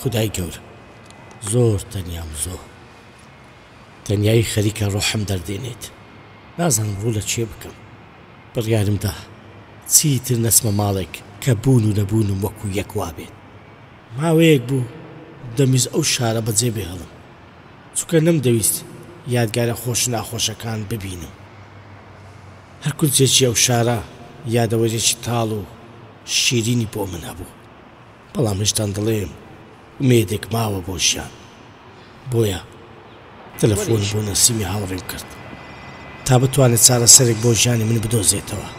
خودای گەورە زۆر تەنیام زۆر تەنیایی خەریکە ڕۆحم دەردێنێت نازانم ڕوو لە چێ بکەم بڕیارمدا چیتر نەچمە ماڵێک کە بوون و نەبوونم وەکو یەک وابێت ماوەیەک بوو دەمیز ئەو شارە بەجێ بهێڵم چونکە نەمدەویست یادگارە خۆش ناخۆشەکان ببینم هەر کونجێکی ئەو شارە یادەوەرێکی تاڵ و شیرینی بۆ من هەبوو بەڵام هێشتان دڵێم ئومێدێک ماوە بۆ ژیان بۆیە تەلەفۆن بۆ نەسیمی هاوڕێم کرد تا بتوانێت چارەسەرێک بۆ ژیانی من بدۆزێتەوە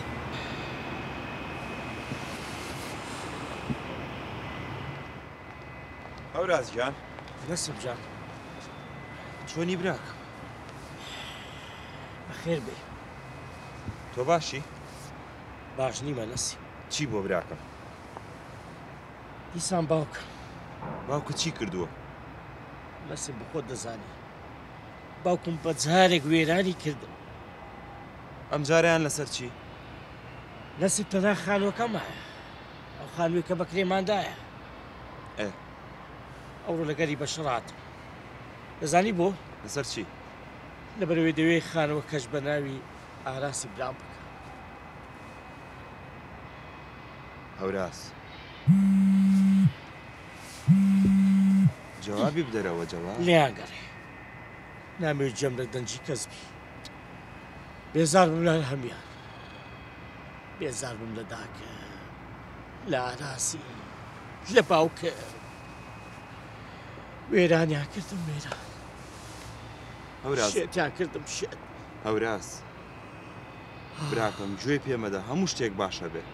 هەوراز گیان نەسم جان چۆنی براکە بەخێر بێ تۆ باشی باش نیمە نەسی چی بۆ براکەم دیسان باوکە باوکە چی کردووە نەسم بخۆت دەزانی باوکم بە جارێک وێرانی کردم ئەم جاریان لەسەر چی نەسیب تەنها خانووەکەمایە ئەو خانووی کە بە کرێماندایە ئەوڕۆ لەگەری بەشڕاتم دەزانی بۆ لەسەر چی لەبەرەوەی دەوێت خانەوە کەش بە ناوی ئاراسی برام بکە هەوراز جوابی بدەرەوە جواب لیاگەڕێ نامەوێت جەم لە دەنجی کەس بی بێزار بم لە هەمیان بێزار بم لە داکە لە ئاراسی لە باوکە وێرانیان کردم وێران هەوراز شێتیان کردم شێت هەوراز براکەم گوێ پێمەدە هەموو شتێک باشە بێ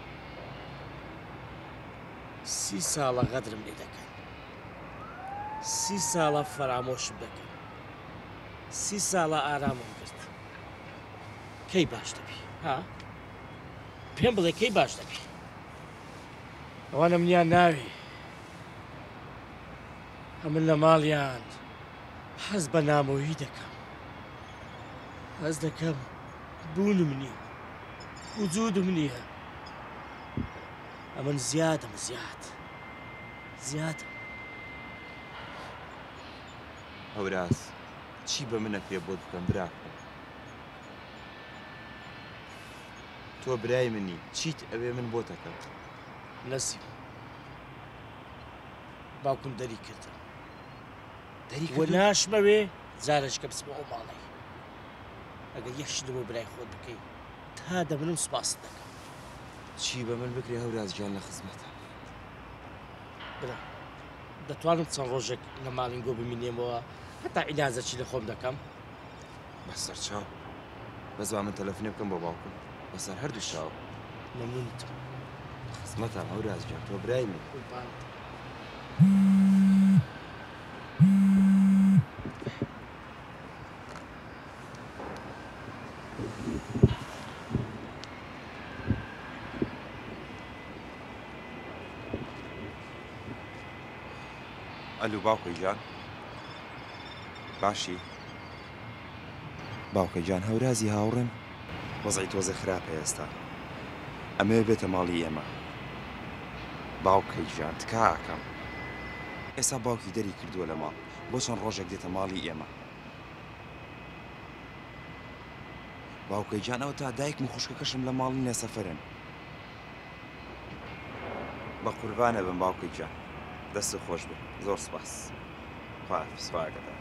30 ساڵە غەدرم لێ دەکەن 30 ساڵە فەرامۆشم دەکەن 30 ساڵە ئارامم کرد کەی باش دەبی ها پێم بڵێ کەی باش دەبی ئەوانە منیان ناوێ ئەمن لە ماڵیان حەز بە نامۆیی دەکەم حەز دەکەم بوونم نییە وجودم نییە ئەمن زیادم زیادم هەوراز چی بە منە پێ بۆ بکەم براکەم تۆ برای منی چیت ئەوێ من بۆ دەکەم نەسیم باوکم دەری کردم وە ناشمەوێ جارێککە بچمە ئەو ماڵی ئەگەر یەک شت بۆ برای خۆت بکەی تا دەبنم سوپاست دەکەم چی بە من بکرێ هەوراز گیان لە خزمەتە برا دەتوانم چەند ڕۆژێک لە ماڵینگۆ بمینێمەوە هەتا عیلازەکی لە خۆم دەکەم بەسەر چاو بەزوا من تەلەفۆنێ بکەم بۆ باوکم بەسەر هەردوو چاو مەمنونتم خزمەتە هەوراز گیان تۆ برای من ئەلو باوکەی گیان باشی باوکە گیان هەورازی هاوڕێم وەزعی تۆزە خراپە ئێستا ئەمێ بێتە ماڵی ئێمە باوکەی گیان تکاکەم ئێستا باوکی دەری کردووە لە ماڵ بۆ چەند ڕۆژێک دێتە ماڵی ئێمە باوکەی گیان ئەوە تا دایکم و خوشکەکەشم لە ماڵی نێسەفەرن بە قوربانە بم باوکەی گیان دەست خۆش بێ زۆر سوپاس خوا سوپاگەتە